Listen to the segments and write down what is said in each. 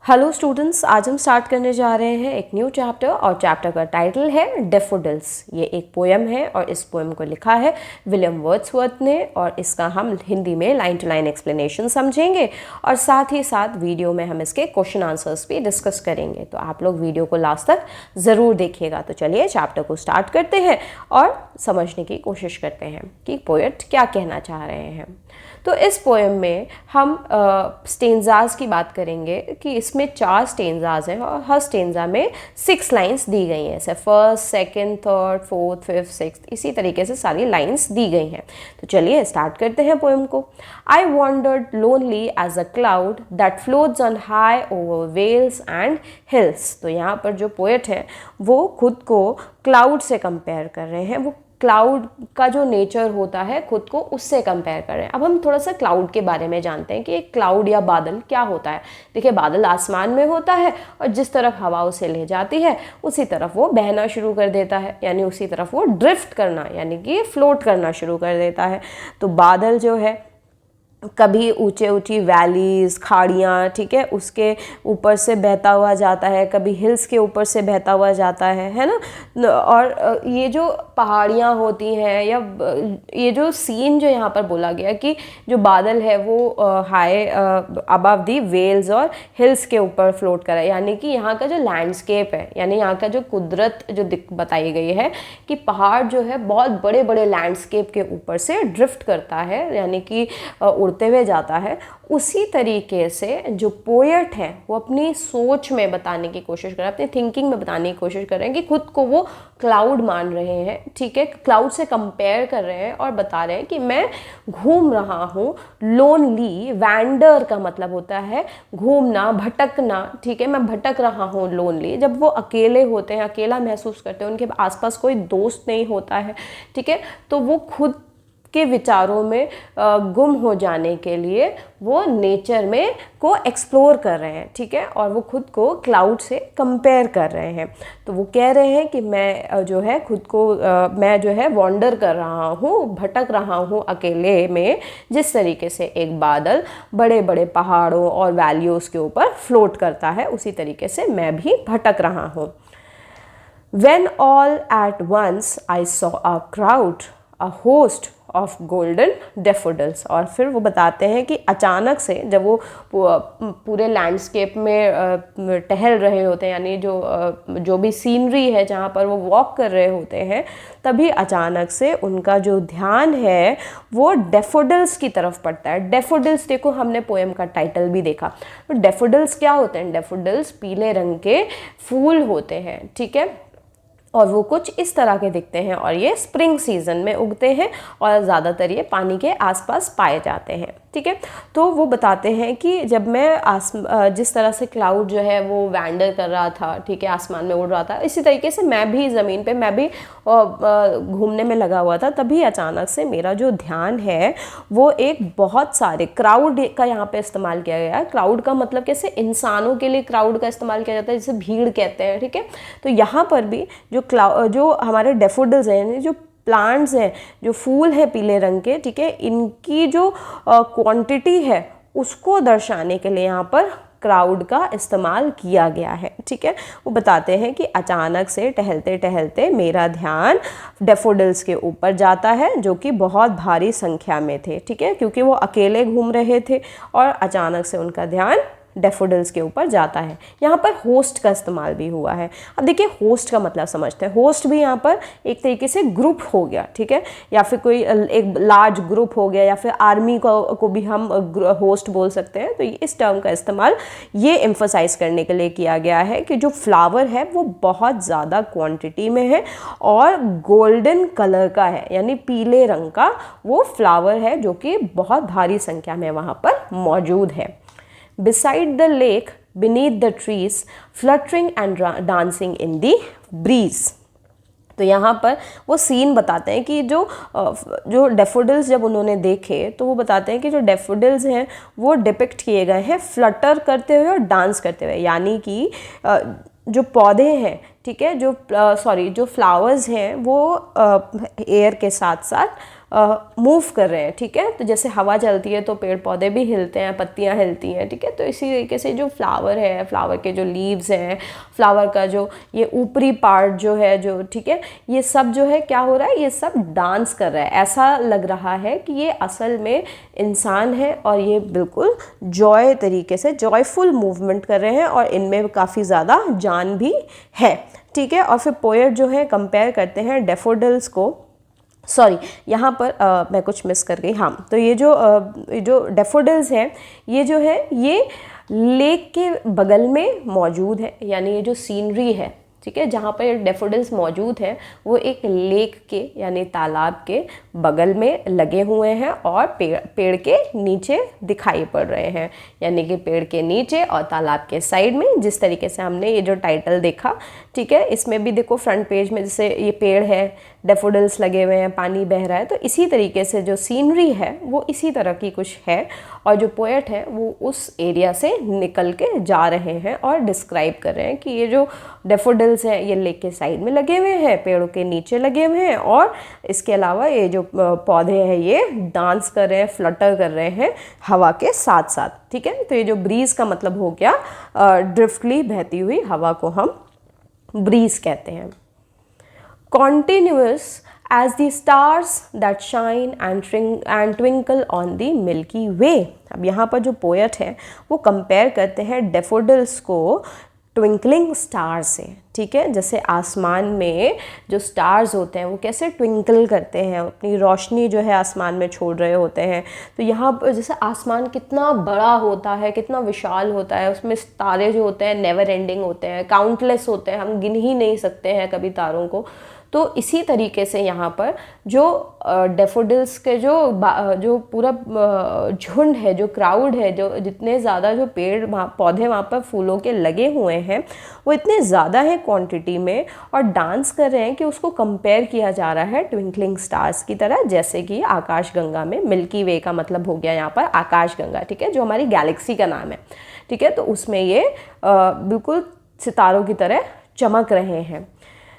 Hello students, आज हम start करने जा रहे हैं एक न्यू चैप्टर और चैप्टर का टाइटल है डैफोडिल्स। ये एक पोएम है और इस पोएम को लिखा है विलियम वर्ड्सवर्थ ने और इसका हम हिंदी में लाइन टू लाइन एक्सप्लेनेशन समझेंगे और साथ ही साथ वीडियो में हम इसके क्वेश्चन आंसर्स भी डिस्कस करेंगे। तो आप लोग वीडियो को लास्ट तक ज़रूर देखिएगा। तो चलिए चैप्टर को स्टार्ट करते हैं और समझने की कोशिश करते हैं कि पोएट क्या कहना चाह रहे हैं। तो इस पोएम में हम स्टेंजाज की बात करेंगे कि इसमें 4 स्टेंजाज हैं और हर स्टेंजा में 6 लाइंस दी गई हैं। जैसे first, second, third, fourth, fifth, sixth, इसी तरीके से सारी लाइंस दी गई हैं। तो चलिए स्टार्ट करते हैं पोएम को। I wandered lonely as a cloud that floats on high over vales and hills. तो यहाँ पर जो पोएट है वो खुद को क्लाउड से कंपेयर कर रहे हैं। वो क्लाउड का जो नेचर होता है खुद को उससे कंपेयर कर रहे हैं। अब हम थोड़ा सा क्लाउड के बारे में जानते हैं कि एक क्लाउड या बादल क्या होता है। देखिए, बादल आसमान में होता है और जिस तरफ हवा उसे ले जाती है उसी तरफ वो बहना शुरू कर देता है, यानी उसी तरफ वो ड्रिफ्ट करना यानी कि फ्लोट करना शुरू कर देता है। तो बादल जो है कभी ऊंचे ऊंची वैलीज़, खाड़ियाँ, ठीक है, उसके ऊपर से बहता हुआ जाता है, कभी हिल्स के ऊपर से बहता हुआ जाता है ना। और ये जो पहाड़ियाँ होती हैं या ये जो सीन जो यहाँ पर बोला गया कि जो बादल है वो हाई अबव दी वेल्स और हिल्स के ऊपर फ्लोट कर रहा है, यानी कि यहाँ का जो लैंडस्केप है, यानी यहाँ का जो कुदरत जो बताई गई है कि पहाड़ जो है बहुत बड़े बड़े लैंडस्केप के ऊपर से ड्रिफ्ट करता है, यानी कि उड़ते हुए जाता है। उसी तरीके से जो पोएट है वो अपनी सोच में बताने की कोशिश कर रहे हैं, अपनी थिंकिंग में बताने की कोशिश कर रहे हैं कि खुद को वो क्लाउड मान रहे हैं, ठीक है, क्लाउड से कंपेयर कर रहे हैं और बता रहे हैं कि मैं घूम रहा हूँ। लोनली, वैंडर का मतलब होता है घूमना, भटकना, ठीक है, मैं भटक रहा हूँ। लोनली, जब वो अकेले होते हैं, अकेला महसूस करते हैं, उनके आसपास कोई दोस्त नहीं होता है, ठीक है, तो वो खुद के विचारों में गुम हो जाने के लिए वो नेचर में को एक्सप्लोर कर रहे हैं, ठीक है, और वो खुद को क्लाउड से कंपेयर कर रहे हैं। तो वो कह रहे हैं कि मैं जो है खुद को मैं जो है वॉन्डर कर रहा हूँ, भटक रहा हूँ अकेले में, जिस तरीके से एक बादल बड़े बड़े पहाड़ों और वैलियोज़ के ऊपर फ्लोट करता है, उसी तरीके से मैं भी भटक रहा हूँ। When all at once I saw a crowd, a host of golden daffodils. और फिर वो बताते हैं कि अचानक से जब वो पूरे लैंडस्केप में टहल रहे होते हैं, यानी जो भी सीनरी है जहाँ पर वो वॉक कर रहे होते हैं, तभी अचानक से उनका जो ध्यान है वो डैफोडिल्स की तरफ पड़ता है। डैफोडिल्स, देखो हमने पोएम का टाइटल भी देखा। तो डैफोडिल्स क्या होते हैं? डैफोडिल्स पीले रंग के फूल होते हैं, ठीक है, और वो कुछ इस तरह के दिखते हैं और ये स्प्रिंग सीजन में उगते हैं और ज़्यादातर ये पानी के आसपास पाए जाते हैं, ठीक है। तो वो बताते हैं कि जब मैं जिस तरह से क्लाउड जो है वो वैंडर कर रहा था, ठीक है, आसमान में उड़ रहा था, इसी तरीके से मैं भी ज़मीन पे मैं भी घूमने में लगा हुआ था। तभी अचानक से मेरा जो ध्यान है वो एक बहुत सारे क्राउड का यहाँ पे इस्तेमाल किया गया है। क्राउड का मतलब कैसे इंसानों के लिए क्राउड का इस्तेमाल किया जाता है, जिसे भीड़ कहते हैं, ठीक है। तो यहाँ पर भी जो हमारे डैफोडिल्स हैं, यानी जो प्लांट्स हैं, जो फूल हैं पीले रंग के, ठीक है, इनकी जो क्वांटिटी है उसको दर्शाने के लिए यहाँ पर क्राउड का इस्तेमाल किया गया है, ठीक है। वो बताते हैं कि अचानक से टहलते टहलते मेरा ध्यान डैफोडिल्स के ऊपर जाता है, जो कि बहुत भारी संख्या में थे, ठीक है, क्योंकि वो अकेले घूम रहे थे और अचानक से उनका ध्यान डैफोडिल्स के ऊपर जाता है। यहाँ पर होस्ट का इस्तेमाल भी हुआ है। अब देखिए, होस्ट का मतलब समझते हैं। होस्ट भी यहाँ पर एक तरीके से ग्रुप हो गया, ठीक है, या फिर कोई एक लार्ज ग्रुप हो गया, या फिर आर्मी को भी हम होस्ट बोल सकते हैं। तो इस टर्म का इस्तेमाल ये एम्फोसाइज करने के लिए किया गया है कि जो फ्लावर है वो बहुत ज़्यादा क्वान्टिटी में है और गोल्डन कलर का है, यानी पीले रंग का वो फ्लावर है जो कि बहुत भारी संख्या में वहाँ पर मौजूद है। Beside the lake, beneath the trees, fluttering and dancing in the breeze. तो यहाँ पर वो सीन बताते हैं कि जो डैफोडिल्स जब उन्होंने देखे तो वो बताते हैं कि जो डैफोडिल्स हैं वो डिपिक्ट किए गए हैं फ्लटर करते हुए और डांस करते हुए, यानी कि जो पौधे हैं, ठीक है, जो फ्लावर्स हैं वो एयर के साथ साथ मूव कर रहे हैं, ठीक है। तो जैसे हवा चलती है तो पेड़ पौधे भी हिलते हैं, पत्तियां हिलती हैं, ठीक है। तो इसी तरीके से जो फ्लावर है, फ्लावर के जो लीव्स हैं, फ्लावर का जो ये ऊपरी पार्ट जो है, जो ठीक है, ये सब जो है क्या हो रहा है, ये सब डांस कर रहा है। ऐसा लग रहा है कि ये असल में इंसान है और ये बिल्कुल जॉय तरीके से जॉयफुल मूवमेंट कर रहे हैं और इनमें काफ़ी ज़्यादा जान भी है, ठीक है। और फिर पोएट जो है कंपेयर करते हैं डैफोडिल्स को, सॉरी यहाँ पर मैं कुछ मिस कर गई, हाँ। तो ये जो डैफोडिल्स हैं ये जो है ये लेक के बगल में मौजूद है, यानी ये जो सीनरी है, ठीक है, जहाँ पर डैफोडिल्स मौजूद हैं वो एक लेक के यानी तालाब के बगल में लगे हुए हैं और पेड़ के नीचे दिखाई पड़ रहे हैं, यानी कि पेड़ के नीचे और तालाब के साइड में। जिस तरीके से हमने ये जो टाइटल देखा, ठीक है, इसमें भी देखो फ्रंट पेज में जैसे ये पेड़ है, डैफोडिल्स लगे हुए हैं, पानी बह रहा है, तो इसी तरीके से जो सीनरी है वो इसी तरह की कुछ है। और जो पोएट है वो उस एरिया से निकल के जा रहे हैं और डिस्क्राइब कर रहे हैं कि ये जो डैफोडिल्स हैं ये लेक के साइड में लगे हुए हैं, पेड़ों के नीचे लगे हुए हैं, और इसके अलावा ये जो पौधे हैं ये डांस कर रहे हैं, फ्लटर कर रहे हैं हवा के साथ साथ, ठीक है। तो ये जो ब्रीज का मतलब हो गया ड्रिफ्टली बहती हुई हवा को हम ब्रीज कहते हैं। Continuous as the stars that shine and twinkle on the Milky Way। अब यहाँ पर जो पोएट है वो कंपेयर करते हैं डैफोडिल्स को ट्विंकलिंग स्टार से, ठीक है। जैसे आसमान में जो स्टार्स होते हैं वो कैसे ट्विंकल करते हैं, अपनी रोशनी जो है आसमान में छोड़ रहे होते हैं। तो यहाँ पर जैसे आसमान कितना बड़ा होता है, कितना विशाल होता है, उसमें तारे जो होते हैं नेवर एंडिंग होते हैं, काउंटलेस होते हैं, हम गिन ही नहीं सकते हैं कभी तारों को। तो इसी तरीके से यहाँ पर जो डैफोडिल्स के जो पूरा झुंड है, जो क्राउड है, जो जितने ज़्यादा जो पेड़ पौधे वहाँ पर फूलों के लगे हुए हैं वो इतने ज़्यादा हैं क्वांटिटी में और डांस कर रहे हैं कि उसको कंपेयर किया जा रहा है ट्विंकलिंग स्टार्स की तरह, जैसे कि आकाशगंगा में मिल्की वे का मतलब हो गया यहाँ पर आकाशगंगा, ठीक है, जो हमारी गैलेक्सी का नाम है, ठीक है। तो उसमें ये बिल्कुल सितारों की तरह चमक रहे हैं।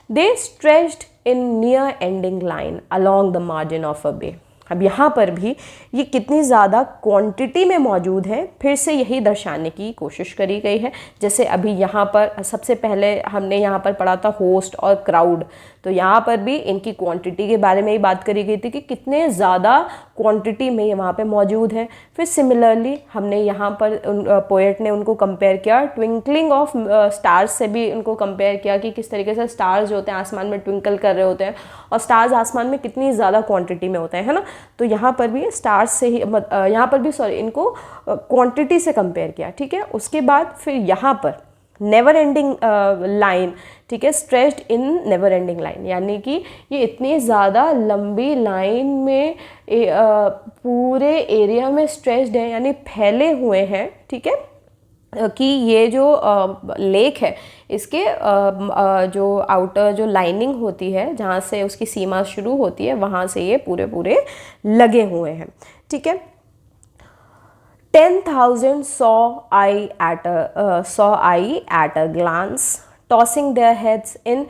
They stretched in near ending line along the margin of a bay। अब यहाँ पर भी ये कितनी ज़्यादा क्वांटिटी में मौजूद है फिर से यही दर्शाने की कोशिश करी गई है। जैसे अभी यहाँ पर सबसे पहले हमने यहाँ पर पढ़ा था होस्ट और क्राउड, तो यहाँ पर भी इनकी क्वांटिटी के बारे में ही बात करी गई थी कि कितने ज़्यादा क्वांटिटी में ये वहाँ पे मौजूद है। फिर सिमिलरली हमने यहाँ पर पोएट ने उनको कंपेयर किया ट्विंकलिंग ऑफ स्टार्स से भी उनको कंपेयर किया कि किस तरीके से स्टार्स जो होते हैं आसमान में ट्विंकल कर रहे होते हैं और स्टार्स आसमान में कितनी ज़्यादा क्वांटिटी में होते हैं, है ना। तो यहाँ पर भी स्टार्स से ही यहाँ पर भी इनको क्वांटिटी से कंपेयर किया, ठीक है। उसके बाद फिर यहाँ पर नेवर एंडिंग लाइन, ठीक है, स्ट्रेच्ड इन नेवर एंडिंग लाइन, यानी कि ये इतनी ज़्यादा लंबी लाइन में पूरे एरिया में स्ट्रेच्ड है, यानी फैले हुए हैं, ठीक है, कि ये जो लेक है इसके जो आउटर जो लाइनिंग होती है जहाँ से उसकी सीमा शुरू होती है वहाँ से ये पूरे पूरे लगे हुए हैं, ठीक है। 10,000 saw eye at a glance, tossing their heads in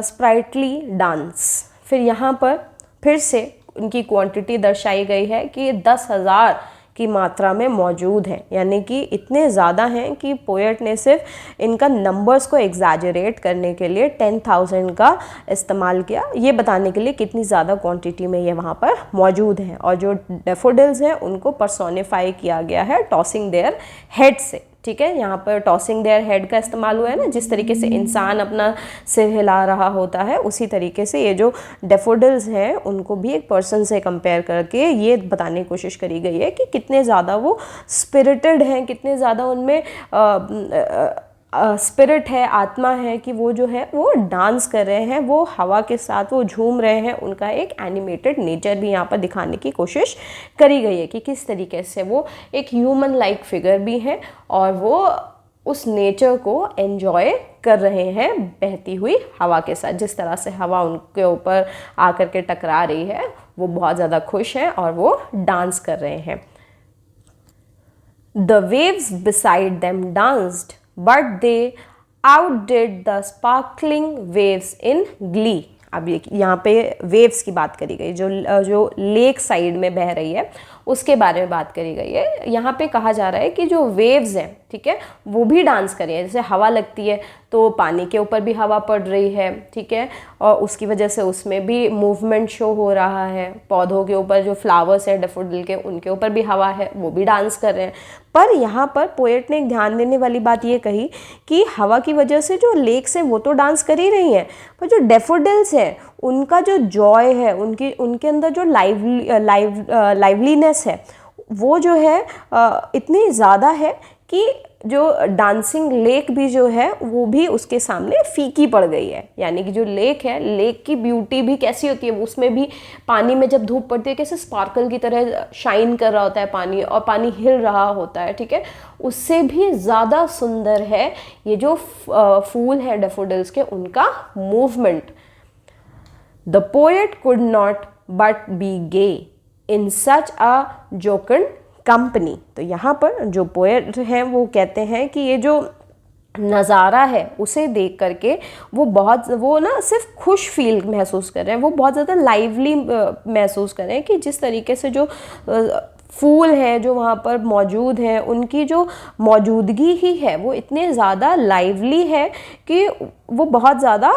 sprightly dance। फिर यहाँ पर फिर से उनकी क्वांटिटी दर्शाई गई है कि 10,000 की मात्रा में मौजूद हैं, यानी कि इतने ज़्यादा हैं कि पोएट ने सिर्फ इनका नंबर्स को एग्जैजरेट करने के लिए 10,000 का इस्तेमाल किया, ये बताने के लिए कितनी ज़्यादा क्वांटिटी में ये वहाँ पर मौजूद हैं। और जो डैफोडिल्स हैं उनको पर्सोनिफाई किया गया है टॉसिंग देयर हेड से, ठीक है। यहाँ पर टॉसिंग देयर हेड का इस्तेमाल हुआ है ना, जिस तरीके से इंसान अपना सिर हिला रहा होता है उसी तरीके से ये जो डैफोडिल्स हैं उनको भी एक पर्सन से कंपेयर करके ये बताने की कोशिश करी गई है कि कितने ज़्यादा वो स्पिरिटेड हैं, कितने ज़्यादा उनमें स्पिरिट है, आत्मा है, कि वो जो है वो डांस कर रहे हैं, वो हवा के साथ वो झूम रहे हैं। उनका एक एनिमेटेड नेचर भी यहाँ पर दिखाने की कोशिश करी गई है कि किस तरीके से वो एक ह्यूमन लाइक फिगर भी हैं और वो उस नेचर को एंजॉय कर रहे हैं बहती हुई हवा के साथ। जिस तरह से हवा उनके ऊपर आकर के टकरा रही है वो बहुत ज़्यादा खुश हैं और वो डांस कर रहे हैं। The waves beside them danced, but they outdid the sparkling waves in glee। अब यहाँ पे वेव्स की बात करी गई, जो लेक साइड में बह रही है उसके बारे में बात करी गई है। यहाँ पे कहा जा रहा है कि जो वेव्स हैं, ठीक है, वो भी डांस कर रही है। जैसे हवा लगती है तो पानी के ऊपर भी हवा पड़ रही है, ठीक है, और उसकी वजह से उसमें भी मूवमेंट शो हो रहा है। पौधों के ऊपर जो फ्लावर्स हैं डैफोडिल के, उनके ऊपर भी हवा है, वो भी डांस कर रहे हैं। पर यहाँ पर पोएट ने एक ध्यान देने वाली बात ये कही कि हवा की वजह से जो लेक्स हैं वो तो डांस कर ही रही हैं, पर जो डैफोडिल्स हैं उनका जो जॉय है, उनके अंदर जो लाइवलीनेस है वो जो है इतनी ज़्यादा है कि जो डांसिंग लेक भी जो है वो भी उसके सामने फीकी पड़ गई है। यानी कि जो लेक है, लेक की ब्यूटी भी कैसी होती है, उसमें भी पानी में जब धूप पड़ती है कैसे स्पार्कल की तरह शाइन कर रहा होता है पानी, और पानी हिल रहा होता है, ठीक है, उससे भी ज़्यादा सुंदर है ये जो फूल है डैफोडिल्स के, उनका movement. The poet could not but be gay in such a jocund company। तो यहाँ पर जो पोएट हैं वो कहते हैं कि ये जो नज़ारा है उसे देख करके वो ना सिर्फ खुश फील महसूस कर रहे हैं, वो बहुत ज़्यादा लाइवली महसूस कर रहे हैं कि जिस तरीके से जो फूल हैं जो वहाँ पर मौजूद हैं, उनकी जो मौजूदगी ही है वो इतने ज़्यादा लाइवली है कि वो बहुत ज़्यादा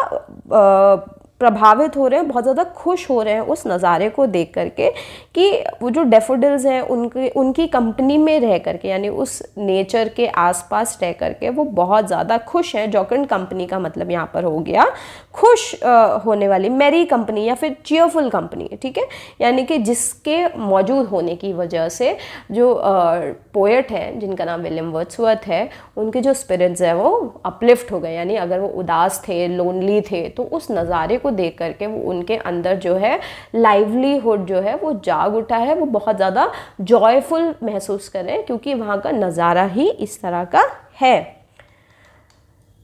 प्रभावित हो रहे हैं, बहुत ज़्यादा खुश हो रहे हैं उस नज़ारे को देख करके कि वो जो डैफोडिल्स हैं उनकी कंपनी में रह करके, यानी उस नेचर के आसपास रह करके वो बहुत ज़्यादा खुश हैं। जॉकंड कंपनी का मतलब यहाँ पर हो गया खुश होने वाली, मैरी कंपनी या फिर चीयरफुल कंपनी, ठीक है, यानी कि जिसके मौजूद होने की वजह से जो पोएट हैं जिनका नाम विलियम वर्ड्सवर्थ है, उनके जो स्पिरिट्स हैं वो अपलिफ्ट हो गए। यानी अगर वो उदास थे, लोनली थे, तो उस नज़ारे को देख करके वो उनके अंदर जो है लाइवलीहुड जो है वो जाग उठा है, वो बहुत ज़्यादा जॉयफुल महसूस कर रहे हैं क्योंकि वहाँ का नज़ारा ही इस तरह का है।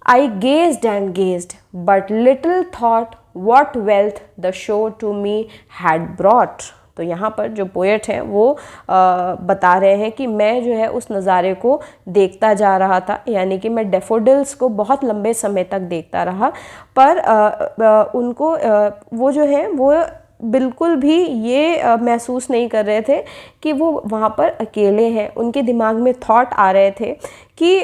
I gazed and gazed, but little thought what wealth the show to me had brought। तो यहाँ पर जो पोएट हैं वो बता रहे हैं कि मैं जो है उस नज़ारे को देखता जा रहा था, यानी कि मैं डैफोडिल्स को बहुत लंबे समय तक देखता रहा, पर उनको वो जो है वो बिल्कुल भी ये महसूस नहीं कर रहे थे कि वो वहाँ पर अकेले हैं। उनके दिमाग में थॉट आ रहे थे कि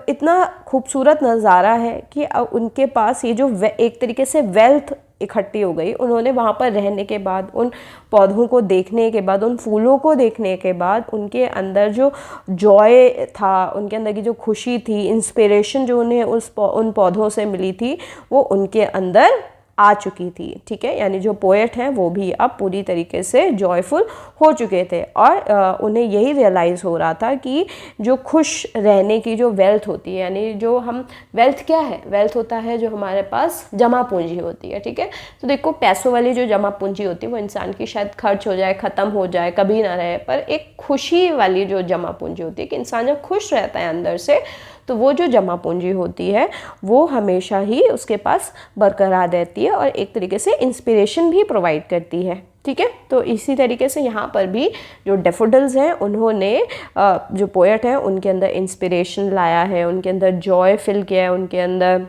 इतना खूबसूरत नज़ारा है कि उनके पास ये जो एक तरीके से वेल्थ इकट्ठी हो गई। उन्होंने वहाँ पर रहने के बाद, उन पौधों को देखने के बाद, उन फूलों को देखने के बाद उनके अंदर जो जॉय था, उनके अंदर की जो खुशी थी, इंस्पिरेशन जो उन्हें उन पौधों से मिली थी वो उनके अंदर आ चुकी थी, ठीक है। यानी जो पोएट हैं वो भी अब पूरी तरीके से जॉयफुल हो चुके थे और उन्हें यही रियलाइज़ हो रहा था कि जो खुश रहने की जो वेल्थ होती है, यानी जो हम वेल्थ क्या है, वेल्थ होता है जो हमारे पास जमा पूंजी होती है, ठीक है। तो देखो पैसों वाली जो जमा पूंजी होती है वो इंसान की शायद खर्च हो जाए, ख़त्म हो जाए, कभी ना रहे, पर एक खुशी वाली जो जमा पूंजी होती है कि इंसान जब खुश रहता है अंदर से, तो वो जो जमा पूंजी होती है वो हमेशा ही उसके पास बरकरार रहती है और एक तरीके से इंस्पिरेशन भी प्रोवाइड करती है, ठीक है। तो इसी तरीके से यहाँ पर भी जो डैफोडिल्स हैं उन्होंने जो पोएट हैं उनके अंदर इंस्पिरेशन लाया है, उनके अंदर जॉय फिल किया है उनके अंदर,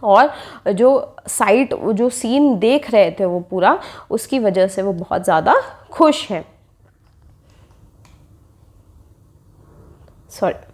और जो साइट, जो सीन देख रहे थे वो पूरा, उसकी वजह से वो बहुत ज़्यादा खुश हैं। Sorry.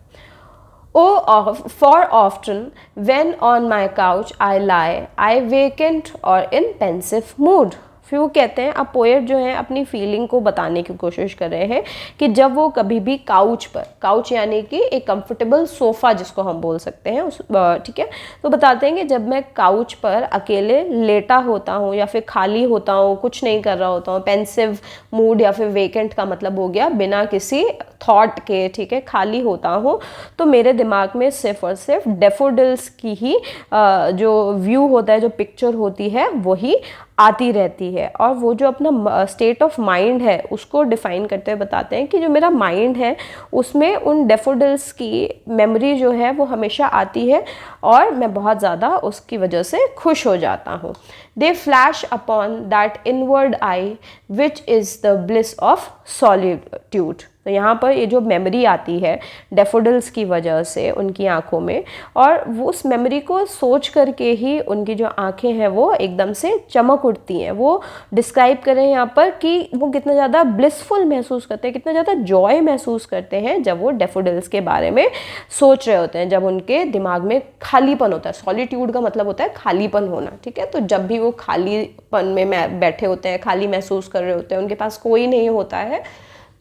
Oh, for often when on my couch I lie, I vacant or in pensive mood। फिर वो कहते हैं, अब पोएट जो है अपनी फीलिंग को बताने की कोशिश कर रहे हैं कि जब वो कभी भी काउच पर, काउच यानी कि एक कंफर्टेबल सोफ़ा जिसको हम बोल सकते हैं उस, ठीक है, तो बताते हैं कि जब मैं काउच पर अकेले लेटा होता हूँ या फिर खाली होता हूँ, कुछ नहीं कर रहा होता हूँ, पेंसिव मूड या फिर वेकेंट का मतलब हो गया बिना किसी थॉट के, ठीक है, खाली होता हूँ, तो मेरे दिमाग में सिर्फ और सिर्फ डैफोडिल्स की ही जो व्यू होता है, जो पिक्चर होती है वही आती रहती है। और वो जो अपना स्टेट ऑफ माइंड है उसको डिफ़ाइन करते हुए बताते हैं कि जो मेरा माइंड है उसमें उन डैफोडिल्स की मेमोरी जो है वो हमेशा आती है और मैं बहुत ज़्यादा उसकी वजह से खुश हो जाता हूँ। दे flash upon that inward I which is the bliss of solitude. तो यहाँ पर ये जो मेमोरी आती है डैफोडिल्स की वजह से उनकी आँखों में, और वो उस मेमोरी को सोच करके ही उनकी जो आँखें हैं वो एकदम से चमक उठती हैं। वो डिस्क्राइब करें यहाँ पर कि वो कितना ज़्यादा ब्लिसफुल महसूस करते हैं, कितना ज़्यादा जॉय महसूस करते हैं जब वो डैफोडिल्स के बारे में सोच रहे होते हैं, जब उनके दिमाग में खालीपन होता है। सॉलिट्यूड का मतलब होता है खालीपन होना, ठीक है। तो जब भी वो खालीपन में बैठे होते हैं, खाली महसूस कर रहे होते हैं, उनके पास कोई नहीं होता है,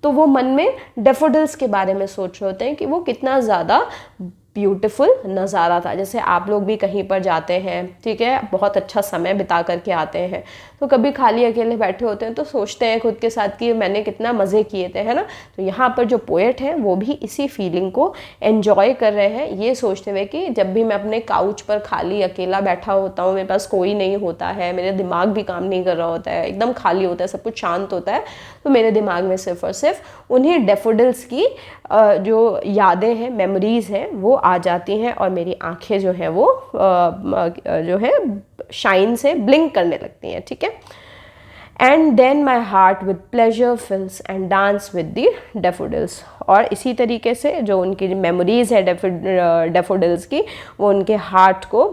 तो वो मन में डैफोडिल्स के बारे में सोच रहे होते हैं कि वो कितना ज़्यादा ब्यूटीफुल नज़ारा था। जैसे आप लोग भी कहीं पर जाते हैं, ठीक है, बहुत अच्छा समय बिता करके आते हैं, तो कभी खाली अकेले बैठे होते हैं तो सोचते हैं खुद के साथ कि मैंने कितना मज़े किए थे, है ना। तो यहाँ पर जो पोएट हैं वो भी इसी फीलिंग को एन्जॉय कर रहे हैं, ये सोचते हुए कि जब भी मैं अपने काउच पर खाली अकेला बैठा होता हूँ, मेरे पास कोई नहीं होता है, मेरे दिमाग भी काम नहीं कर रहा होता है, एकदम खाली होता है, सब कुछ शांत होता है, तो मेरे दिमाग में सिर्फ और सिर्फ उन्हीं डैफोडिल्स की जो यादें हैं, मेमोरीज़ हैं, वो आ जाती हैं और मेरी आंखें जो हैं वो जो है शाइन से ब्लिंक करने लगती हैं, ठीक है। And then my heart with pleasure fills and dance with the daffodils. और इसी तरीके से जो उनकी मेमोरीज़ है डैफोडिल्स की, वो उनके हार्ट को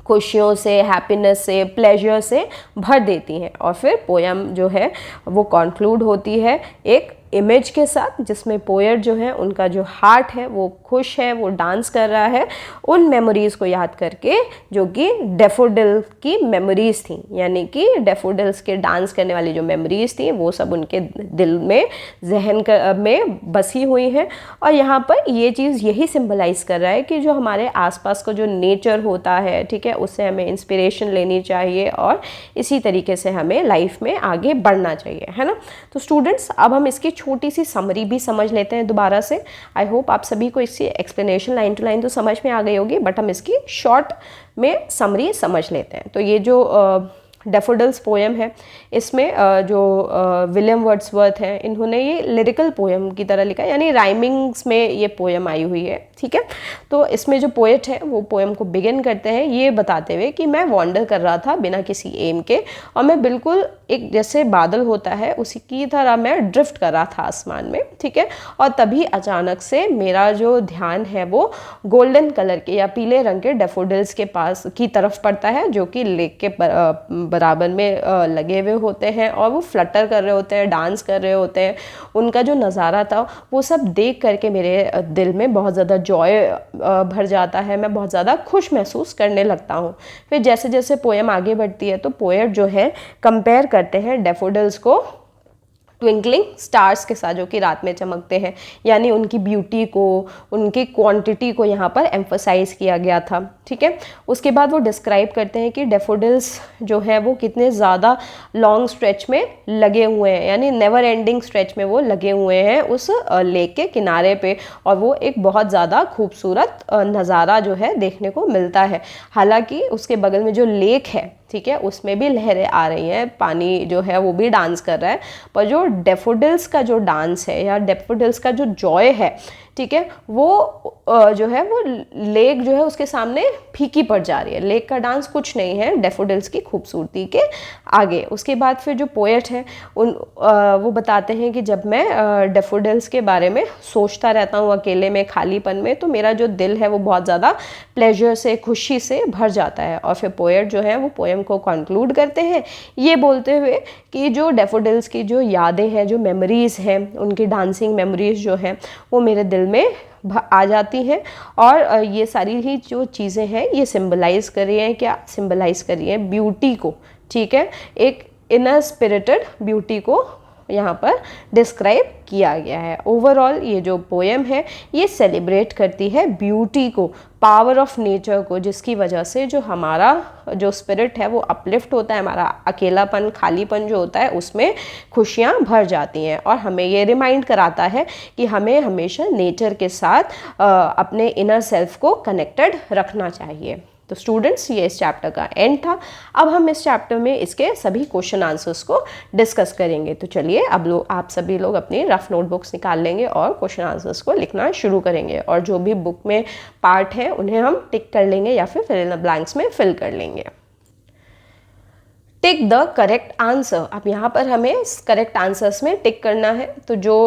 खुशियों से, हैप्पीनेस से, प्लेजर से भर देती हैं। और फिर पोयम जो है वो कॉन्क्लूड होती है एक इमेज के साथ, जिसमें पोएट जो है उनका जो हार्ट है वो खुश है, वो डांस कर रहा है उन मेमोरीज़ को याद करके जो कि डैफोडिल की मेमोरीज़ थी, यानी कि डैफोडिल्स के डांस करने वाली जो मेमोरीज़ थी वो सब उनके दिल में, जहन में बसी हुई हैं। और यहाँ पर ये चीज़ यही सिंबलाइज कर रहा है कि जो हमारे आसपास का जो नेचर होता है, ठीक है, उससे हमें इंस्पिरेशन लेनी चाहिए और इसी तरीके से हमें लाइफ में आगे बढ़ना चाहिए, है ना। तो स्टूडेंट्स, अब हम इसकी छोटी सी समरी भी समझ लेते हैं दोबारा से। आई होप आप सभी को इसकी एक्सप्लेनेशन लाइन टू लाइन तो समझ में आ गई होगी, बट हम इसकी शॉर्ट में समरी समझ लेते हैं। तो ये जो डैफोडिल्स पोएम है, इसमें जो विलियम वर्ड्सवर्थ हैं, इन्होंने ये लिरिकल पोएम की तरह लिखा है, यानी राइमिंग्स में ये पोएम आई हुई है, ठीक है। तो इसमें जो पोएट है वो पोएम को बिगिन करते हैं ये बताते हुए कि मैं वॉन्डर कर रहा था बिना किसी एम के, और मैं बिल्कुल एक जैसे बादल होता है उसी की तरह मैं ड्रिफ्ट कर रहा था आसमान में, ठीक है। और तभी अचानक से मेरा जो ध्यान है वो गोल्डन कलर के या पीले रंग के डैफोडिल्स के पास की तरफ पड़ता है, जो कि लेक के बराबर में लगे हुए होते हैं और वो फ्लटर कर रहे होते हैं, डांस कर रहे होते हैं। उनका जो नज़ारा था वो सब देख करके मेरे दिल में बहुत ज़्यादा जॉय भर जाता है, मैं बहुत ज़्यादा खुश महसूस करने लगता हूँ। फिर जैसे जैसे पोएम आगे बढ़ती है तो पोएट जो है कंपेयर करते हैं डैफोडिल्स को ट्विंकलिंग स्टार्स के साथ, जो कि रात में चमकते हैं, यानी उनकी ब्यूटी को, उनकी क्वांटिटी को यहाँ पर एम्फोसाइज किया गया था, ठीक है। उसके बाद वो डिस्क्राइब करते हैं कि डैफोडिल्स जो हैं वो कितने ज़्यादा लॉन्ग स्ट्रेच में लगे हुए हैं, यानी नेवर एंडिंग स्ट्रेच में वो लगे हुए हैं उस लेक के किनारे पे, और वो एक बहुत ज़्यादा खूबसूरत नज़ारा जो है देखने को मिलता है। हालांकि उसके बगल में जो लेक है, ठीक है, उसमें भी लहरें आ रही हैं, पानी जो है वो भी डांस कर रहा है, पर जो डैफोडिल्स का जो डांस है या डैफोडिल्स का जो जॉय है, ठीक है, वो जो है वो लेक जो है उसके सामने फीकी पड़ जा रही है। लेक का डांस कुछ नहीं है डैफोडिल्स की खूबसूरती के आगे। उसके बाद फिर जो पोएट है वो बताते हैं कि जब मैं डैफोडिल्स के बारे में सोचता रहता हूँ अकेले में, खालीपन में, तो मेरा जो दिल है वो बहुत ज़्यादा प्लेजर से, खुशी से भर जाता है। और फिर पोएट जो है वो पोएम को कंक्लूड करते हैं ये बोलते हुए कि जो डैफोडिल्स की जो यादें हैं, जो मेमोरीज़ हैं, उनकी डांसिंग मेमोरीज़ जो हैं वो मेरे दिल में आ जाती हैं, और ये सारी ही जो चीज़ें हैं ये सिंबलाइज़ कर रही हैं, क्या सिंबलाइज़ कर रही हैं, ब्यूटी को, ठीक है, एक इनर स्पिरिटेड ब्यूटी को यहाँ पर डिस्क्राइब किया गया है। ओवरऑल ये जो पोएम है ये सेलिब्रेट करती है ब्यूटी को, पावर ऑफ नेचर को, जिसकी वजह से जो हमारा जो स्पिरिट है वो अपलिफ्ट होता है, हमारा अकेलापन, खालीपन जो होता है उसमें खुशियाँ भर जाती हैं, और हमें ये रिमाइंड कराता है कि हमें हमेशा नेचर के साथ अपने इनर सेल्फ को कनेक्टेड रखना चाहिए। तो स्टूडेंट्स, ये इस चैप्टर का एंड था। अब हम इस चैप्टर में इसके सभी क्वेश्चन आंसर्स को डिस्कस करेंगे। तो चलिए अब आप सभी लोग अपनी रफ नोटबुक्स निकाल लेंगे और क्वेश्चन आंसर्स को लिखना शुरू करेंगे, और जो भी बुक में पार्ट है उन्हें हम टिक कर लेंगे या फिर फिल इन द ब्लैंक्स में फिल कर लेंगे। Tick the correct answer. अब यहाँ पर हमें करेक्ट आंसर्स में टिक करना है। तो जो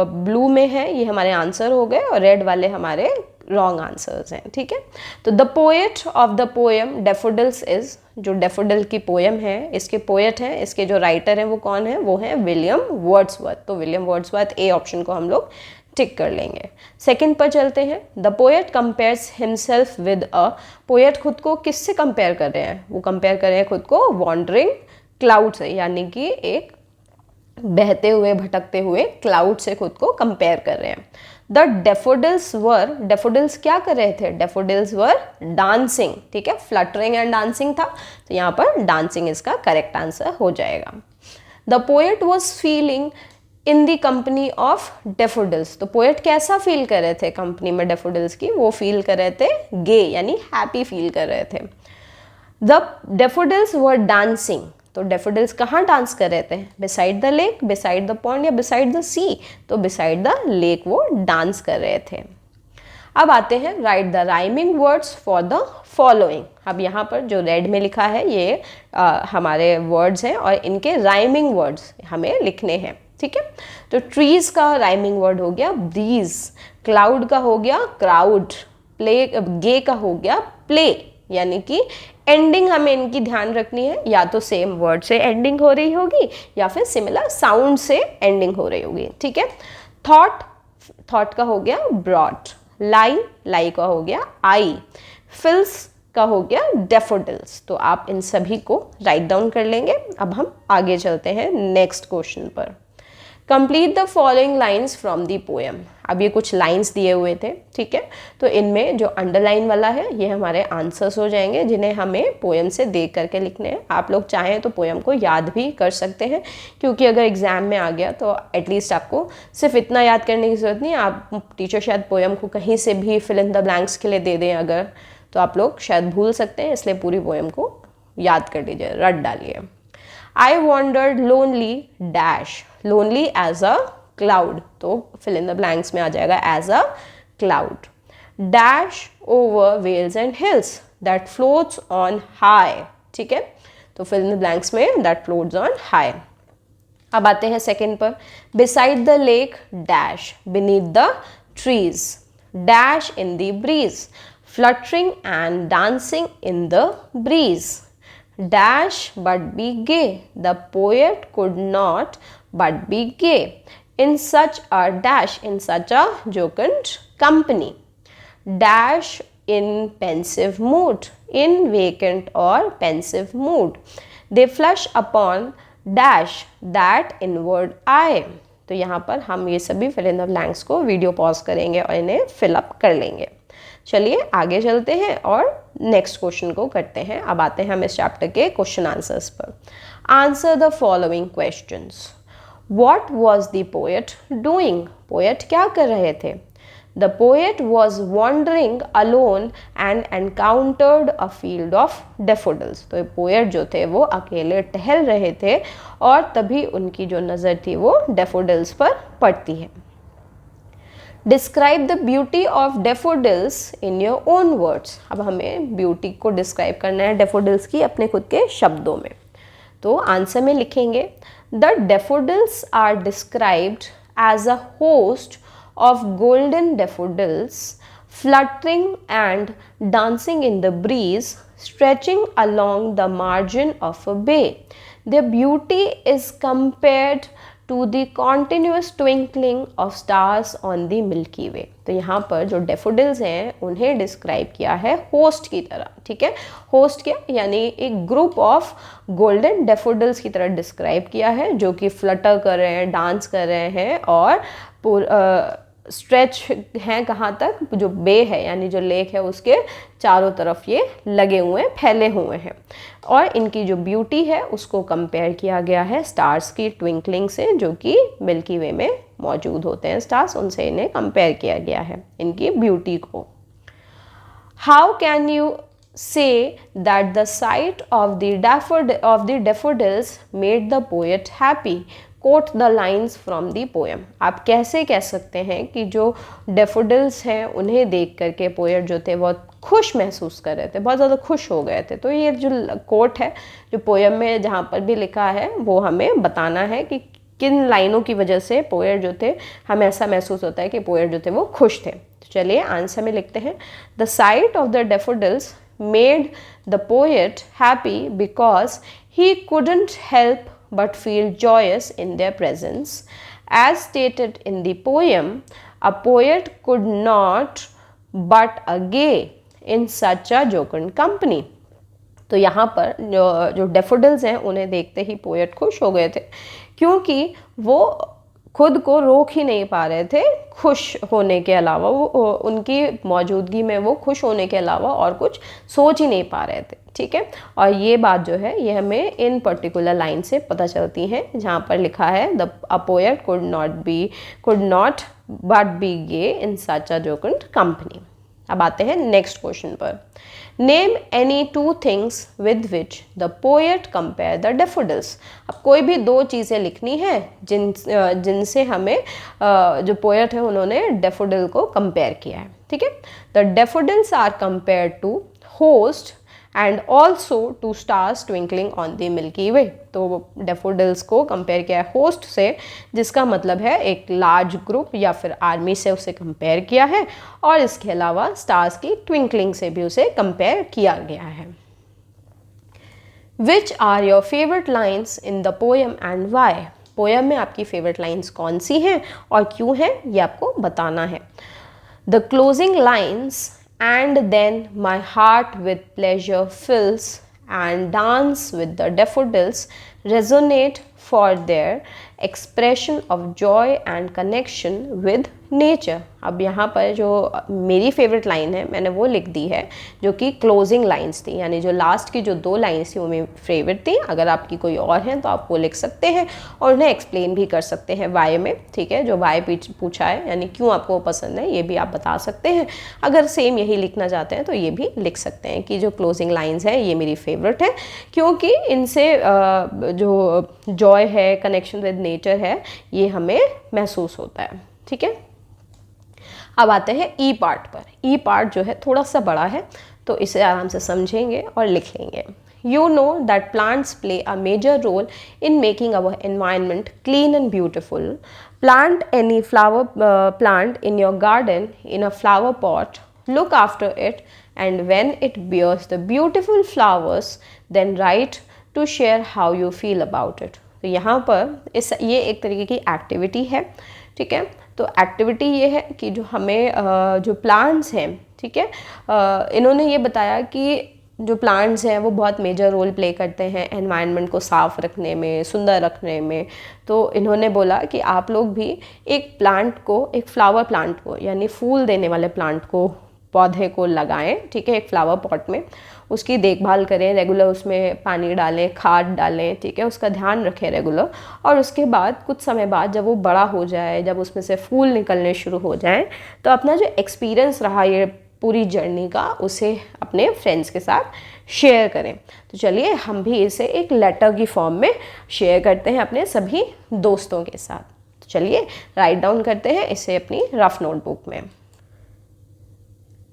ब्लू में है ये हमारे आंसर हो गए और रेड वाले हमारे रॉन्ग आंसर्स हैं, ठीक है। तो the poet of the poem daffodils is, जो डैफोडिल की पोएम है इसके पोएट हैं, इसके जो राइटर हैं वो कौन है, वो हैं विलियम वर्ड्सवर्थ। तो विलियम वर्ड्सवर्थ ए ऑप्शन को हम लोग टिक कर लेंगे। सेकंड पर चलते हैं। The poet compares himself with a, poet खुद को किससे कंपेयर कर रहे हैं, वो कंपेयर कर रहे हैं खुद को वॉन्डरिंग क्लाउड से, यानी कि एक बहते हुए भटकते हुए क्लाउड से खुद को कंपेयर कर रहे हैं। द डेफोडिल्स वर, डेफोडिल्स क्या कर रहे थे, डेफोडिल्स वर डांसिंग, ठीक है, फ्लटरिंग एंड डांसिंग था, तो यहाँ पर डांसिंग इसका करेक्ट आंसर हो जाएगा। The poet was feeling in the company of daffodils, तो पोएट कैसा फील कर रहे थे कंपनी में डेफोडिल्स की, वो फील कर रहे थे गे, यानी हैप्पी फील कर रहे थे। द डेफोडिल्स वर डांसिंग, तो डेफोडिल्स कहाँ डांस कर रहे थे, beside the lake, beside the pond या बिसाइड द सी, तो बिसाइड द लेक वो डांस कर रहे थे। अब आते हैं right the rhyming words for the following. अब यहाँ पर जो रेड में लिखा है ये हमारे वर्ड्स हैं और इनके राइमिंग वर्ड्स हमें लिखने हैं, ठीक है। तो ट्रीज का राइमिंग वर्ड हो गया ब्रीज, क्लाउड का हो गया क्राउड, प्ले, गे का हो गया प्ले, यानी कि एंडिंग हमें इनकी ध्यान रखनी है, या तो सेम वर्ड से एंडिंग हो रही होगी या फिर सिमिलर साउंड से एंडिंग हो रही होगी, ठीक है। थॉट, थॉट का हो गया ब्रॉड, लाई, लाई का हो गया आई, फिल्स का हो गया डेफोडिल्स। तो आप इन सभी को राइट डाउन कर लेंगे। अब हम आगे चलते हैं नेक्स्ट क्वेश्चन पर। Complete the following lines from the poem. अब ये कुछ लाइन्स दिए हुए थे, ठीक है, तो इनमें जो अंडरलाइन वाला है ये हमारे आंसर्स हो जाएंगे, जिन्हें हमें पोएम से देख करके लिखने हैं। आप लोग चाहें तो पोएम को याद भी कर सकते हैं, क्योंकि अगर एग्जाम में आ गया तो एटलीस्ट आपको सिर्फ इतना याद करने की जरूरत नहीं, आप टीचर शायद पोएम को कहीं से भी फिल इन द ब्लैंक्स के लिए दे दें अगर, तो आप लोग शायद भूल सकते हैं, इसलिए पूरी पोएम को याद कर लीजिए, रट डालिए। I wandered lonely dash, lonely as a cloud, तो fill in the blanks में आ जाएगा as a cloud, dash over vales and hills that floats on high, ठीक है, तो fill in the blanks में that floats on high। अब आते हैं सेकंड पर। beside the lake dash, beneath the trees, dash in the breeze, fluttering and dancing in the breeze, dash but be gay, the poet could not but be gay in such a dash, in such a jocund company, dash in pensive mood, in vacant or pensive mood, they flush upon dash that inward eye। तो यहाँ पर हम ये सभी fill in the blanks को video pause करेंगे और इन्हें फिलअप कर लेंगे। चलिए आगे चलते हैं और नेक्स्ट क्वेश्चन को करते हैं। अब आते हैं हम इस चैप्टर के क्वेश्चन आंसर्स पर। Answer the following questions. What was the poet doing, poet क्या कर रहे थे। The poet was wandering alone and encountered a field of daffodils, तो पोएट जो थे वो अकेले टहल रहे थे और तभी उनकी जो नज़र थी वो डेफोडिल्स पर पड़ती है। Describe the beauty of daffodils in your own words. अब हमें ब्यूटी को डिस्क्राइब करना है डेफोडिल्स की अपने खुद के शब्दों में, तो आंसर में लिखेंगे the daffodils are described as a host of golden daffodils fluttering and dancing in the breeze, stretching along the margin of a bay. Their beauty is compared to the continuous twinkling of stars on the Milky Way। तो यहाँ पर जो daffodils हैं उन्हें describe किया है host की तरह, ठीक है, होस्ट क्या यानी एक ग्रुप ऑफ गोल्डन डेफोडिल्स की तरह डिस्क्राइब किया है, जो कि फ्लटर कर रहे हैं, डांस कर रहे हैं और स्ट्रेच हैं कहाँ तक, जो बे है यानी जो लेक है उसके चारों तरफ ये लगे हुए हैं, फैले हुए हैं, और इनकी जो ब्यूटी है उसको कंपेयर किया गया है स्टार्स की ट्विंकलिंग से, जो कि मिल्की वे में मौजूद होते हैं स्टार्स, उनसे इन्हें कंपेयर किया गया है इनकी ब्यूटी को। How can you say that the sight of the daffodils made the poet happy? Quote the lines from the poem। आप कैसे कह सकते हैं कि जो डेफोडिल्स हैं उन्हें देख करके पोएट जो थे बहुत खुश महसूस कर रहे थे, बहुत ज़्यादा खुश हो गए थे। तो ये जो कोट है जो पोएम में जहाँ पर भी लिखा है वो हमें बताना है कि किन लाइनों की वजह से पोएट जो थे, हमें ऐसा महसूस होता है कि पोएट जो थे वो खुश थे। तो चलिए आंसर में लिखते हैं, the site of the daffodils made the poet happy because he couldn't help but feel joyous in their presence. As stated in the poem, a poet could not but a gay in such a jocund company. तो यहाँ पर जो daffodils हैं उन्हें देखते ही poet खुश हो गए थे, क्योंकि वो खुद को रोक ही नहीं पा रहे थे खुश होने के अलावा, वो उनकी मौजूदगी में वो खुश होने के अलावा और कुछ सोच ही नहीं पा रहे थे। ठीक है, और ये बात जो है ये हमें इन पर्टिकुलर लाइन से पता चलती है, जहाँ पर लिखा है the a poet could not but be gay in such a jocund company. अब आते हैं नेक्स्ट क्वेश्चन पर। Name any two things with which the poet compare the daffodils. अब कोई भी दो चीज़ें लिखनी है जिनसे हमें जो पोएट है उन्होंने डेफोडिल को कंपेयर किया है। ठीक है, the daffodils are compare to host and also to stars twinkling on the milky way. तो डेफोडिल्स को कंपेयर किया है होस्ट से, जिसका मतलब है एक लार्ज ग्रुप या फिर आर्मी से उसे कंपेयर किया है, और इसके अलावा स्टार्स की ट्विंकलिंग से भी उसे कंपेयर किया गया है। Which are your favourite lines in the poem and why. Poem में आपकी फेवरेट लाइन्स कौन सी हैं और क्यों हैं, ये आपको बताना है। The closing lines and then my heart with pleasure fills and dance with the daffodils resonate for their expression of joy and connection with nature. अब यहाँ पर जो मेरी फेवरेट लाइन है मैंने वो लिख दी है, जो कि क्लोजिंग लाइंस थी, यानी जो लास्ट की जो दो लाइन्स थी वो मेरी फेवरेट थी। अगर आपकी कोई और है तो आप वो लिख सकते हैं और उन्हें एक्सप्लेन भी कर सकते हैं वाई में। ठीक है, जो वाई पूछा है यानी क्यों आपको वो पसंद है, ये भी आप बता सकते हैं। अगर सेम यही लिखना चाहते हैं तो ये भी लिख सकते हैं कि जो क्लोजिंग लाइन्स हैं ये मेरी फेवरेट है, क्योंकि इनसे जो जॉय है, कनेक्शन विद नेचर है, ये हमें महसूस होता है। ठीक है, अब आते हैं ई पार्ट पर। ई पार्ट जो है थोड़ा सा बड़ा है, तो इसे आराम से समझेंगे और लिख लेंगे। You know that plants play a major role in making our environment clean and beautiful. Plant any flower plant in your garden in a flower pot. Look after it, and when it bears the beautiful flowers, then write to share how you feel about it. तो यहाँ पर ये एक तरीके की activity है। ठीक है, तो एक्टिविटी ये है कि जो हमें जो प्लांट्स हैं, ठीक है, इन्होंने ये बताया कि जो प्लांट्स हैं वो बहुत मेजर रोल प्ले करते हैं एनवायरनमेंट को साफ़ रखने में, सुंदर रखने में। तो इन्होंने बोला कि आप लोग भी एक प्लांट को, एक फ्लावर प्लांट को, यानी फूल देने वाले प्लांट को, पौधे को लगाएं। ठीक है, एक फ्लावर पॉट में उसकी देखभाल करें, रेगुलर उसमें पानी डालें, खाद डालें। ठीक है, उसका ध्यान रखें रेगुलर। और उसके बाद कुछ समय बाद जब वो बड़ा हो जाए, जब उसमें से फूल निकलने शुरू हो जाएं, तो अपना जो एक्सपीरियंस रहा ये पूरी जर्नी का, उसे अपने फ्रेंड्स के साथ शेयर करें। तो चलिए हम भी इसे एक लेटर की फॉर्म में शेयर करते हैं अपने सभी दोस्तों के साथ। तो चलिए राइट डाउन करते हैं इसे अपनी रफ नोटबुक में।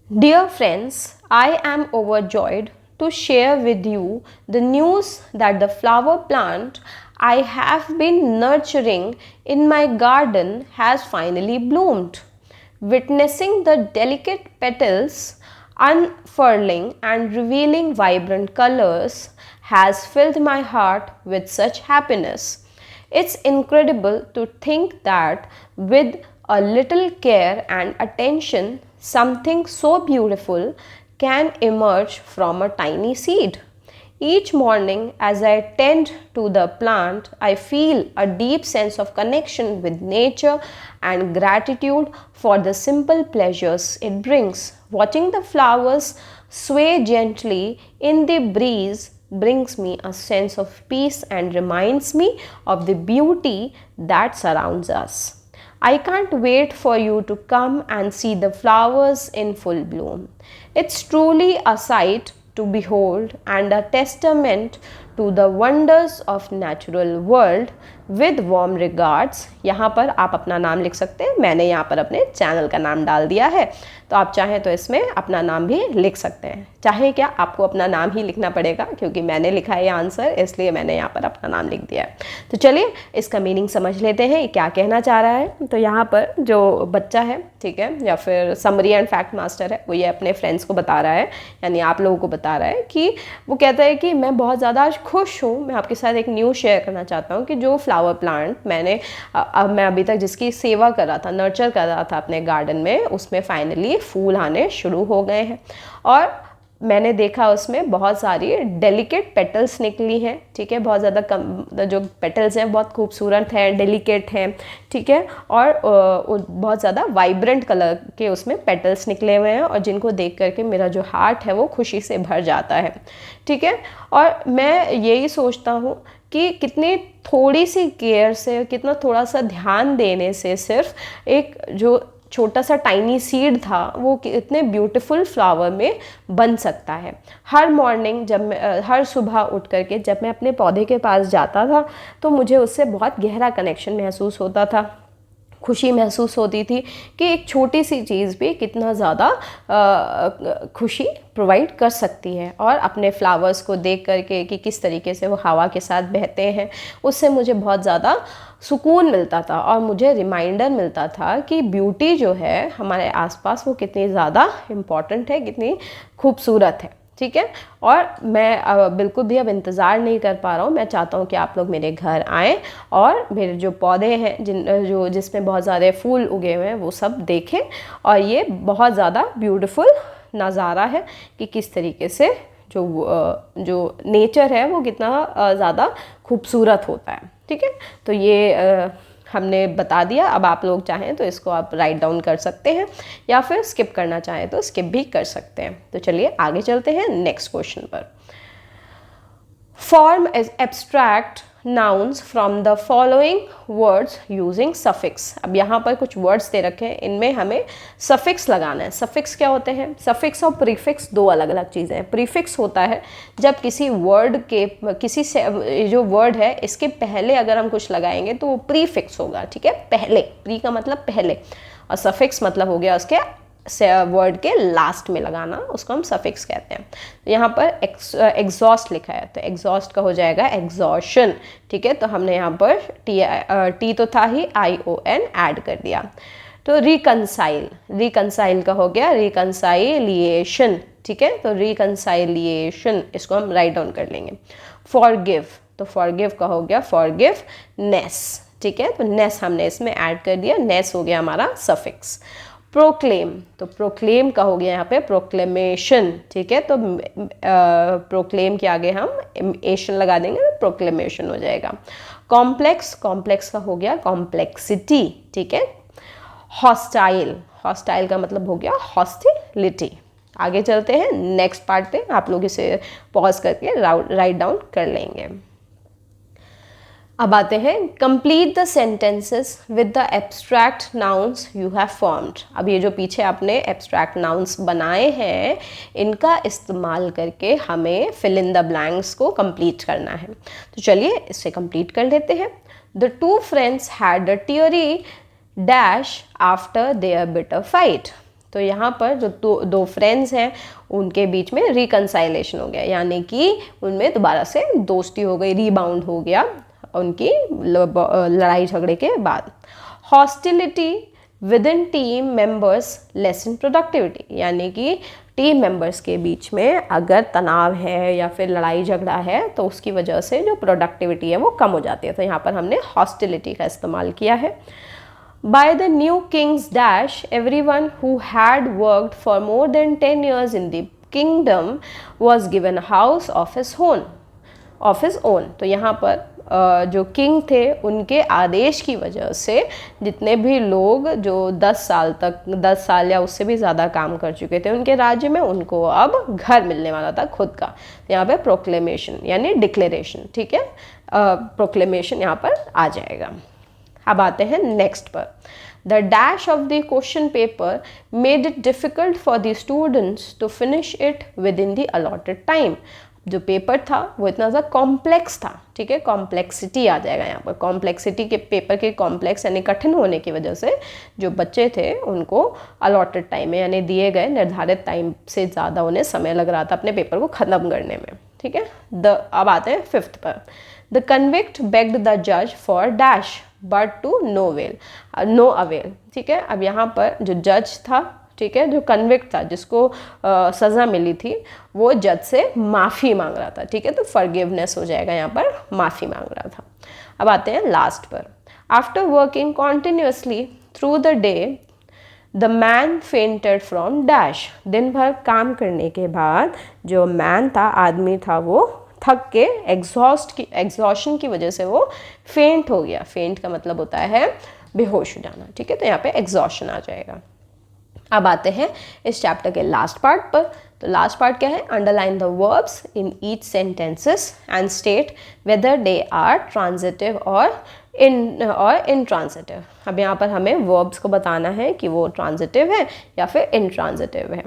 Dear friends, I am overjoyed to share with you the news that the flower plant I have been nurturing in my garden has finally bloomed. Witnessing the delicate petals unfurling and revealing vibrant colors has filled my heart with such happiness. It's incredible to think that with a little care and attention, something so beautiful can emerge from a tiny seed. Each morning, as I tend to the plant, I feel a deep sense of connection with nature and gratitude for the simple pleasures it brings. Watching the flowers sway gently in the breeze brings me a sense of peace and reminds me of the beauty that surrounds us. I can't wait for you to come and see the flowers in full bloom. It's truly a sight to behold and a testament to the wonders of natural world with warm regards, यहाँ पर आप अपना नाम लिख सकते हैं। मैंने यहाँ पर अपने चैनल का नाम डाल दिया है, तो आप चाहें तो इसमें अपना नाम भी लिख सकते हैं। चाहे क्या, आपको अपना नाम ही लिखना पड़ेगा क्योंकि मैंने लिखा है ये आंसर, इसलिए मैंने यहाँ पर अपना नाम लिख दिया है। तो चलिए इसका मीनिंग समझ लेते हैं, क्या कहना चाह रहा है। तो यहाँ पर जो बच्चा है, ठीक है, या फिर समरी एंड फैक्ट मास्टर है, वो ये अपने फ्रेंड्स को बता रहा है, यानी आप लोगों को बता रहा है कि वो कहता है कि मैं बहुत ज़्यादा आज खुश हूँ। मैं आपके साथ एक न्यूज़ शेयर करना चाहता हूँ कि जो फ्लावर प्लांट मैं अभी तक जिसकी सेवा कर रहा था, नर्चर कर रहा था अपने गार्डन में, उसमें फाइनली फूल आने शुरू हो गए हैं और मैंने देखा उसमें बहुत सारी डेलिकेट पेटल्स निकली हैं, ठीक है, बहुत ज़्यादा कम, जो पेटल्स हैं बहुत खूबसूरत हैं, डेलिकेट हैं, ठीक है, और बहुत ज़्यादा वाइब्रेंट कलर के उसमें पेटल्स निकले हुए हैं और जिनको देख करके मेरा जो हार्ट है वो खुशी से भर जाता है, ठीक है। और मैं यही सोचता हूँ कि कितनी थोड़ी सी केयर से, कितना थोड़ा सा ध्यान देने से सिर्फ एक जो छोटा सा टाइनी सीड था वो इतने ब्यूटीफुल फ्लावर में बन सकता है। हर मॉर्निंग जब मैं हर सुबह उठ करके जब मैं अपने पौधे के पास जाता था तो मुझे उससे बहुत गहरा कनेक्शन महसूस होता था, खुशी महसूस होती थी कि एक छोटी सी चीज़ भी कितना ज़्यादा खुशी प्रोवाइड कर सकती है। और अपने फ्लावर्स को देख करके कि किस तरीके से वो हवा के साथ बहते हैं, उससे मुझे बहुत ज़्यादा सुकून मिलता था और मुझे रिमाइंडर मिलता था कि ब्यूटी जो है हमारे आसपास वो कितनी ज़्यादा इम्पॉर्टेंट है, कितनी खूबसूरत है, ठीक है। और मैं बिल्कुल भी अब इंतज़ार नहीं कर पा रहा हूँ। मैं चाहता हूँ कि आप लोग मेरे घर आएँ और मेरे जो पौधे हैं जिसमें बहुत ज़्यादा फूल उगे हुए हैं वो सब देखें। और ये बहुत ज़्यादा ब्यूटीफुल नज़ारा है कि किस तरीके से जो नेचर है वो कितना ज़्यादा खूबसूरत होता है, ठीक है। तो ये हमने बता दिया। अब आप लोग चाहें तो इसको आप राइट डाउन कर सकते हैं या फिर स्किप करना चाहें तो स्किप भी कर सकते हैं। तो चलिए आगे चलते हैं नेक्स्ट क्वेश्चन पर। Form abstract nouns from the following words using suffix। अब यहाँ पर कुछ words दे रखे हैं, इनमें हमें suffix लगाना है। suffix क्या होते हैं? suffix और prefix दो अलग अलग चीज़ें हैं। prefix होता है जब किसी word के किसी से जो word है इसके पहले अगर हम कुछ लगाएंगे तो वो prefix होगा, ठीक है, पहले। pre का मतलब पहले और suffix मतलब हो गया उसके वर्ड के लास्ट में लगाना, उसको हम सफिक्स कहते हैं। तो यहाँ पर एग्जॉस्ट लिखा है तो एग्जॉस्ट का हो जाएगा एग्जॉशन, ठीक है। तो हमने यहाँ पर टी तो था ही, ION ऐड कर दिया। तो रिकंसाइल का हो गया रिकंसाइलिएशन, ठीक है। तो रिकंसाइलिएशन इसको हम राइट डाउन कर लेंगे। फॉरगिव, तो फॉरगिव का हो गया फॉरगिवनेस, ठीक है। तो नेस हमने इसमें ऐड कर दिया, नेस हो गया हमारा सफिक्स। प्रोक्लेम, तो प्रोक्लेम का हो गया यहाँ पे प्रोक्लेमेशन, ठीक है। तो प्रोक्लेम के आगे हम एशन लगा देंगे तो प्रोक्लेमेशन हो जाएगा। कॉम्प्लेक्स, कॉम्प्लेक्स का हो गया कॉम्प्लेक्सिटी, ठीक है। हॉस्टाइल, हॉस्टाइल का मतलब हो गया हॉस्टिलिटी। आगे चलते हैं नेक्स्ट पार्ट पे, आप लोग इसे पॉज करके राइट डाउन कर लेंगे। अब आते हैं complete the sentences with the abstract nouns you have formed. अब ये जो पीछे आपने एब्स्ट्रैक्ट नाउन्स बनाए हैं इनका इस्तेमाल करके हमें फिल इन द ब्लैंक्स को कंप्लीट करना है। तो चलिए इसे कंप्लीट कर लेते हैं। The two friends had a teary dash after their bitter fight. तो यहाँ पर जो दो फ्रेंड्स हैं उनके बीच में रिकंसाइलेशन हो गया, यानी कि उनमें दोबारा से दोस्ती हो गई, रीबाउंड हो गया उनकी लड़ाई झगड़े के बाद। Hostility with in team members lesson productivity, यानी कि टीम मेंबर्स के बीच में अगर तनाव है या फिर लड़ाई झगड़ा है तो उसकी वजह से जो प्रोडक्टिविटी है वो कम हो जाती है। तो यहाँ पर हमने हॉस्टिलिटी का इस्तेमाल किया है। By the new king's dash, everyone who had worked for more than 10 years in the kingdom was given a house of his own। तो यहाँ पर जो किंग थे उनके आदेश की वजह से जितने भी लोग जो 10 साल या उससे भी ज़्यादा काम कर चुके थे उनके राज्य में, उनको अब घर मिलने वाला था खुद का। यहाँ पे प्रोक्लेमेशन यानी डिक्लेरेशन, ठीक है, प्रोक्लेमेशन यहाँ पर आ जाएगा। अब आते हैं नेक्स्ट पर। The dash of the question paper made it difficult for the students to finish it within the allotted time। जो पेपर था वो इतना ज़्यादा कॉम्प्लेक्स था, ठीक है, कॉम्प्लेक्सिटी आ जाएगा यहाँ पर। कॉम्प्लेक्सिटी के पेपर के कॉम्प्लेक्स यानी कठिन होने की वजह से जो बच्चे थे उनको अलॉटेड टाइम में यानी दिए गए निर्धारित टाइम से ज़्यादा उन्हें समय लग रहा था अपने पेपर को ख़त्म करने में, ठीक है। अब आते हैं 5th पर। द कन्विक्ट बेग्ड द जज for dash but to no avail, ठीक है। अब यहाँ पर जो जज था, ठीक है, जो कन्विक्ट था जिसको सज़ा मिली थी, वो जज से माफ़ी मांग रहा था, ठीक है, तो फॉरगिवनेस हो जाएगा यहाँ पर, माफ़ी मांग रहा था। अब आते हैं लास्ट पर। After working continuously through the day the man fainted from dash. दिन भर काम करने के बाद जो मैन था, आदमी था, वो थक के एग्जॉशन की वजह से वो फेंट हो गया। फेंट का मतलब होता है बेहोश हो जाना, ठीक है, तो यहाँ पे एग्जॉशन आ जाएगा। अब आते हैं इस चैप्टर के लास्ट पार्ट पर। तो लास्ट पार्ट क्या है? Underline the verbs in each sentences and state whether they are transitive और इनट्रांजिटिव। अब यहाँ पर हमें वर्ब्स को बताना है कि वो ट्रांजिटिव है या फिर इनट्रांजिटिव है।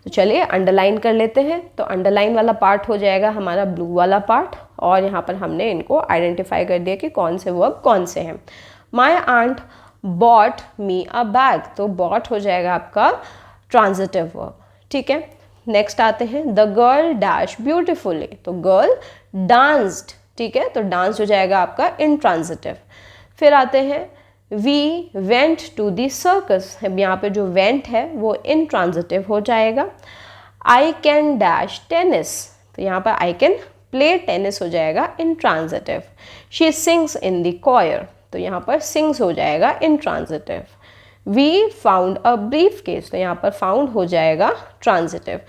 तो चलिए अंडरलाइन कर लेते हैं। तो अंडरलाइन वाला पार्ट हो जाएगा हमारा ब्लू वाला पार्ट, और यहाँ पर हमने इनको आइडेंटिफाई कर दिया कि कौन से वर्ब कौन से हैं। My aunt bought me a bag, तो बॉट हो जाएगा आपका ट्रांजिटिव वर्ब, ठीक है। नेक्स्ट आते हैं द गर्ल डैश ब्यूटिफुली, तो गर्ल डांस्ड, ठीक है, तो डांस हो जाएगा आपका इनट्रांजिटिव। फिर आते हैं we went to the circus, यहाँ पे जो वेंट है वो इनट्रांजिटिव हो जाएगा। आई कैन डैश टेनिस, तो यहाँ पर आई कैन प्ले टेनिस हो जाएगा intransitive. She sings in the choir, तो यहाँ पर सिंग्स हो जाएगा intransitive. We found a briefcase, तो यहाँ पर फाउंड हो जाएगा ट्रांजिटिव।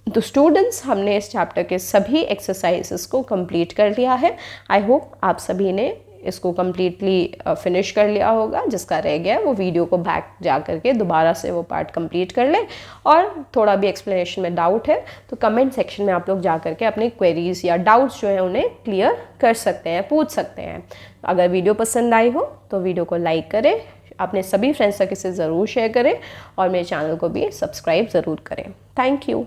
तो स्टूडेंट्स, हमने इस चैप्टर के सभी एक्सरसाइजेस को कंप्लीट कर लिया है। आई होप आप सभी ने इसको कम्प्लीटली फिनिश कर लिया होगा। जिसका रह गया है वो वीडियो को बैक जा करके दोबारा से वो पार्ट कंप्लीट कर ले। और थोड़ा भी एक्सप्लेनेशन में डाउट है तो कमेंट सेक्शन में आप लोग जा करके अपने क्वेरीज या डाउट्स जो हैं उन्हें क्लियर कर सकते हैं, पूछ सकते हैं। अगर वीडियो पसंद आई हो तो वीडियो को लाइक करें, अपने सभी फ्रेंड्स तक इसे ज़रूर शेयर करें और मेरे चैनल को भी सब्सक्राइब ज़रूर करें। Thank you.